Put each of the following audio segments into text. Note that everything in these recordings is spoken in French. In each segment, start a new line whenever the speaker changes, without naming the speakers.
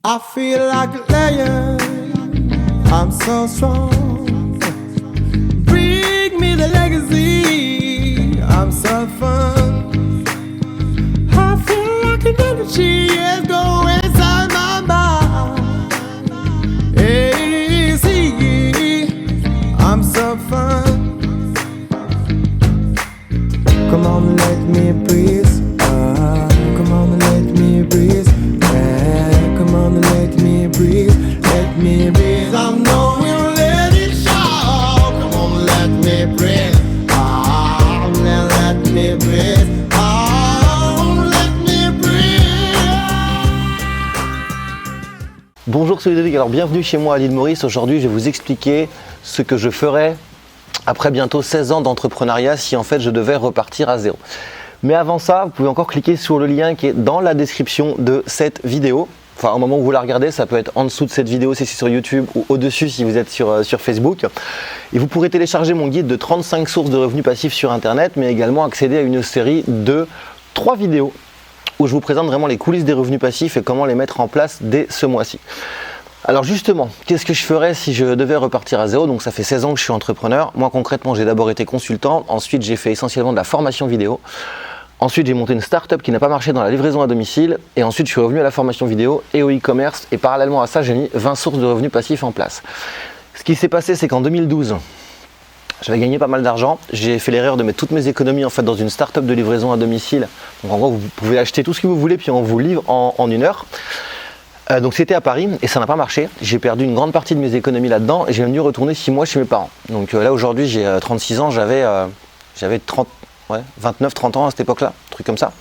I feel like a lion, I'm so strong. Bring me the legacy, I'm so fun. I feel like an energy is going inside my mind. Hey, see, I'm so fun. Come on, let me breathe. Come on, let me breathe. Come on, let me breathe, let me breathe. I know we'll let it show. Come on, let me breathe. Oh, let me breathe. Oh, let me breathe.
Bonjour, c'est Ludovic. Alors bienvenue chez moi à l'île Maurice. Aujourd'hui, je vais vous expliquer ce que je ferais après bientôt 16 ans d'entrepreneuriat si en fait je devais repartir à zéro. Mais avant ça, vous pouvez encore cliquer sur le lien qui est dans la description de cette vidéo. Enfin, au moment où vous la regardez, ça peut être en dessous de cette vidéo si c'est sur YouTube ou au-dessus si vous êtes sur Facebook. Et vous pourrez télécharger mon guide de 35 sources de revenus passifs sur Internet, mais également accéder à une série de 3 vidéos où je vous présente vraiment les coulisses des revenus passifs et comment les mettre en place dès ce mois-ci. Alors justement, qu'est-ce que je ferais si je devais repartir à zéro? Donc ça fait 16 ans que je suis entrepreneur. Moi concrètement, j'ai d'abord été consultant, ensuite j'ai fait essentiellement de la formation vidéo. Ensuite, j'ai monté une start-up qui n'a pas marché dans la livraison à domicile. Et ensuite, je suis revenu à la formation vidéo et au e-commerce. Et parallèlement à ça, j'ai mis 20 sources de revenus passifs en place. Ce qui s'est passé, c'est qu'en 2012, j'avais gagné pas mal d'argent. J'ai fait l'erreur de mettre toutes mes économies en fait dans une start-up de livraison à domicile. Donc en gros, vous pouvez acheter tout ce que vous voulez, puis on vous livre en 1 heure. Donc c'était à Paris et ça n'a pas marché. J'ai perdu une grande partie de mes économies là-dedans et j'ai dû retourner 6 mois chez mes parents. Donc là, aujourd'hui, j'ai 36 ans, j'avais 29-30 ans à cette époque-là, un truc comme ça.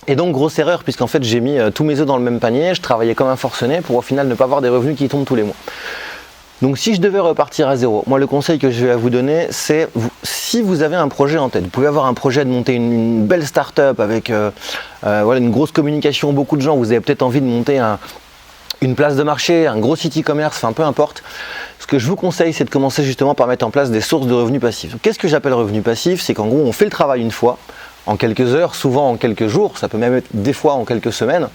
Et donc grosse erreur puisqu'en fait j'ai mis tous mes œufs dans le même panier, je travaillais comme un forcené pour au final ne pas avoir des revenus qui tombent tous les mois. Donc si je devais repartir à zéro, moi le conseil que je vais vous donner c'est si vous avez un projet en tête, vous pouvez avoir un projet de monter une belle start-up avec une grosse communication, beaucoup de gens, vous avez peut-être envie de monter une place de marché, un gros site e-commerce, enfin peu importe. Ce que je vous conseille, c'est de commencer justement par mettre en place des sources de revenus passifs. Qu'est-ce que j'appelle revenus passifs? C'est qu'en gros, on fait le travail une fois, en quelques heures, souvent en quelques jours, ça peut même être des fois en quelques semaines,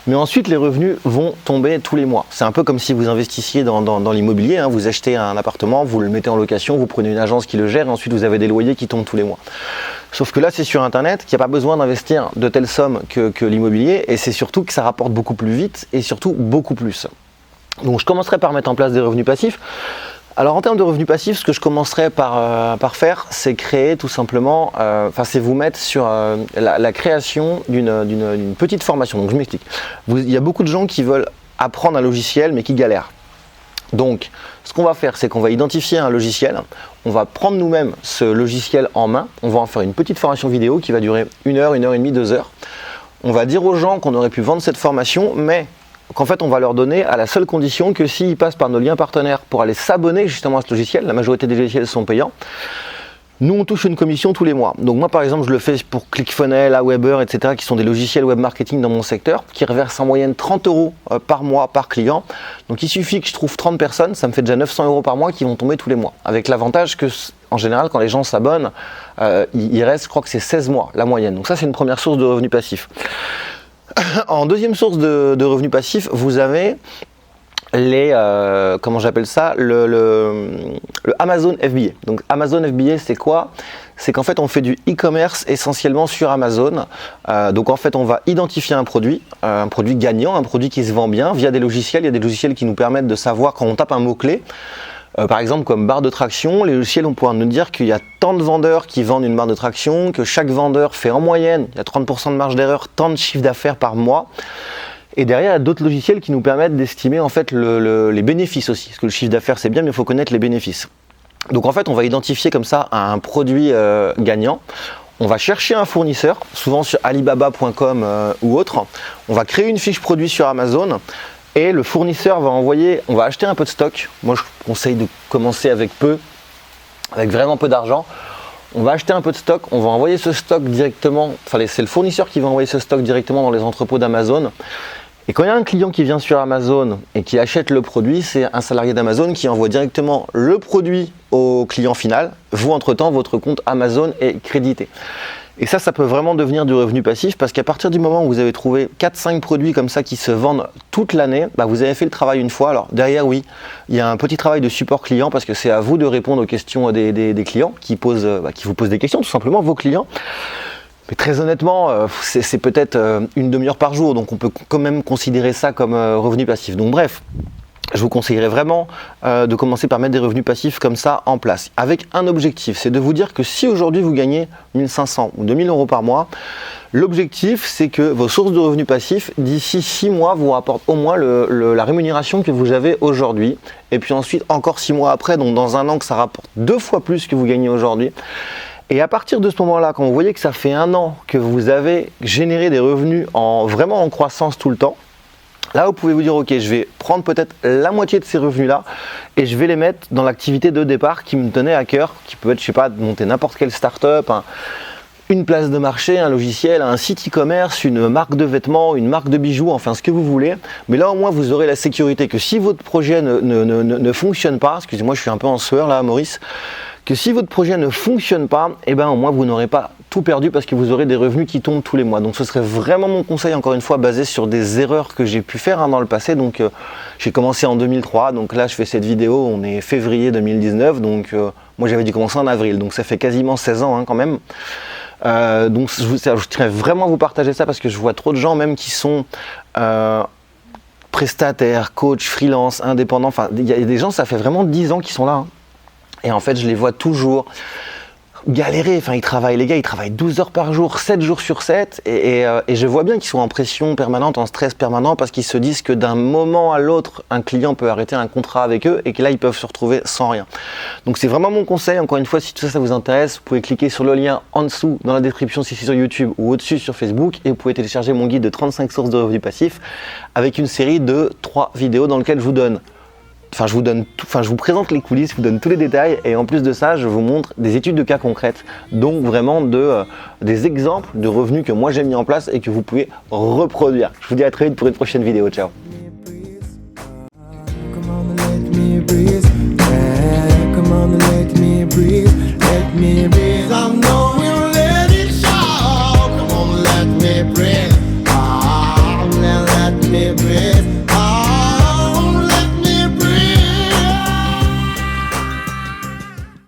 mais ensuite les revenus vont tomber tous les mois. C'est un peu comme si vous investissiez dans l'immobilier, hein. Vous achetez un appartement, vous le mettez en location, vous prenez une agence qui le gère, et ensuite vous avez des loyers qui tombent tous les mois. Sauf que là, c'est sur Internet qu'il n'y a pas besoin d'investir de telles sommes que l'immobilier, et c'est surtout que ça rapporte beaucoup plus vite et surtout beaucoup plus. Donc je commencerai par mettre en place des revenus passifs. Alors en termes de revenus passifs, ce que je commencerai par faire, c'est créer tout simplement, c'est vous mettre sur la création d'une petite formation. Donc je m'explique. Il y a beaucoup de gens qui veulent apprendre un logiciel mais qui galèrent. Donc ce qu'on va faire, c'est qu'on va identifier un logiciel, on va prendre nous-mêmes ce logiciel en main, on va en faire une petite formation vidéo qui va durer 1 heure, 1 heure et demie, 2 heures. On va dire aux gens qu'on aurait pu vendre cette formation, mais qu'en fait on va leur donner à la seule condition que s'ils passent par nos liens partenaires pour aller s'abonner justement à ce logiciel, la majorité des logiciels sont payants, nous on touche une commission tous les mois. Donc moi par exemple je le fais pour ClickFunnels, Aweber, etc. qui sont des logiciels web marketing dans mon secteur, qui reversent en moyenne 30 € par mois par client. Donc il suffit que je trouve 30 personnes, ça me fait déjà 900 € par mois qui vont tomber tous les mois. Avec l'avantage que en général quand les gens s'abonnent, il reste, je crois que c'est 16 mois la moyenne. Donc ça c'est une première source de revenus passifs. En deuxième source de revenus passifs, vous avez le Amazon FBA. Donc Amazon FBA, c'est quoi? C'est qu'en fait on fait du e-commerce essentiellement sur Amazon. Donc en fait on va identifier un produit gagnant, un produit qui se vend bien via des logiciels. Il y a des logiciels qui nous permettent de savoir quand on tape un mot-clé. Par exemple comme barre de traction, les logiciels vont pouvoir nous dire qu'il y a tant de vendeurs qui vendent une barre de traction, que chaque vendeur fait en moyenne, il y a 30% de marge d'erreur, tant de chiffre d'affaires par mois. Et derrière, il y a d'autres logiciels qui nous permettent d'estimer en fait les bénéfices aussi. Parce que le chiffre d'affaires c'est bien, mais il faut connaître les bénéfices. Donc en fait, on va identifier comme ça un produit gagnant. On va chercher un fournisseur, souvent sur Alibaba.com ou autre. On va créer une fiche produit sur Amazon. Et le fournisseur va on va acheter un peu de stock. Moi, je conseille de commencer avec vraiment peu d'argent. On va acheter un peu de stock, on va envoyer ce stock directement, c'est le fournisseur qui va envoyer ce stock directement dans les entrepôts d'Amazon. Et quand il y a un client qui vient sur Amazon et qui achète le produit, c'est un salarié d'Amazon qui envoie directement le produit au client final. Vous, entre-temps, votre compte Amazon est crédité. Et ça peut vraiment devenir du revenu passif parce qu'à partir du moment où vous avez trouvé 4-5 produits comme ça qui se vendent toute l'année, vous avez fait le travail une fois. Alors derrière, oui, il y a un petit travail de support client parce que c'est à vous de répondre aux questions des clients qui vous posent des questions, tout simplement, vos clients. Mais très honnêtement, c'est peut-être une demi-heure par jour, donc on peut quand même considérer ça comme revenu passif. Donc bref, je vous conseillerais vraiment de commencer par mettre des revenus passifs comme ça en place, avec un objectif, c'est de vous dire que si aujourd'hui vous gagnez 1500 ou 2000 euros par mois, l'objectif c'est que vos sources de revenus passifs, d'ici 6 mois, vous rapportent au moins la rémunération que vous avez aujourd'hui, et puis ensuite encore 6 mois après, donc dans un an que ça rapporte 2 fois plus que vous gagnez aujourd'hui. Et à partir de ce moment-là, quand vous voyez que ça fait 1 an que vous avez généré des revenus vraiment en croissance tout le temps, là, vous pouvez vous dire, ok, je vais prendre peut-être la moitié de ces revenus-là et je vais les mettre dans l'activité de départ qui me tenait à cœur, qui peut être, je sais pas, de monter n'importe quelle start-up, une place de marché, un logiciel, un site e-commerce, une marque de vêtements, une marque de bijoux, enfin ce que vous voulez. Mais là, au moins, vous aurez la sécurité que si votre projet ne fonctionne pas, excusez-moi, je suis un peu en sueur là, Maurice, que si votre projet ne fonctionne pas, au moins vous n'aurez pas tout perdu parce que vous aurez des revenus qui tombent tous les mois. Donc ce serait vraiment mon conseil, encore une fois, basé sur des erreurs que j'ai pu faire dans le passé. Donc j'ai commencé en 2003, donc là je fais cette vidéo, on est février 2019, donc moi j'avais dû commencer en avril, donc ça fait quasiment 16 ans quand même. Donc je tiens vraiment à vous partager ça parce que je vois trop de gens même qui sont prestataires, coach, freelance, indépendants, enfin il y a des gens, ça fait vraiment 10 ans qu'ils sont là. Et en fait, je les vois toujours galérer. Enfin, ils travaillent 12 heures par jour, 7 jours sur 7. Et je vois bien qu'ils sont en pression permanente, en stress permanent, parce qu'ils se disent que d'un moment à l'autre, un client peut arrêter un contrat avec eux et que là, ils peuvent se retrouver sans rien. Donc, c'est vraiment mon conseil. Encore une fois, si tout ça, ça vous intéresse, vous pouvez cliquer sur le lien en dessous dans la description si c'est sur YouTube ou au-dessus sur Facebook. Et vous pouvez télécharger mon guide de 35 sources de revenus passifs avec une série de 3 vidéos dans lesquelles je vous présente les coulisses, je vous donne tous les détails et en plus de ça, je vous montre des études de cas concrètes, donc vraiment des exemples de revenus que moi j'ai mis en place et que vous pouvez reproduire. Je vous dis à très vite pour une prochaine vidéo. Ciao.
Come on, let me breathe. Yeah, come on, let me breathe. Let me breathe. I know we'll let it show. Come on, let me breathe.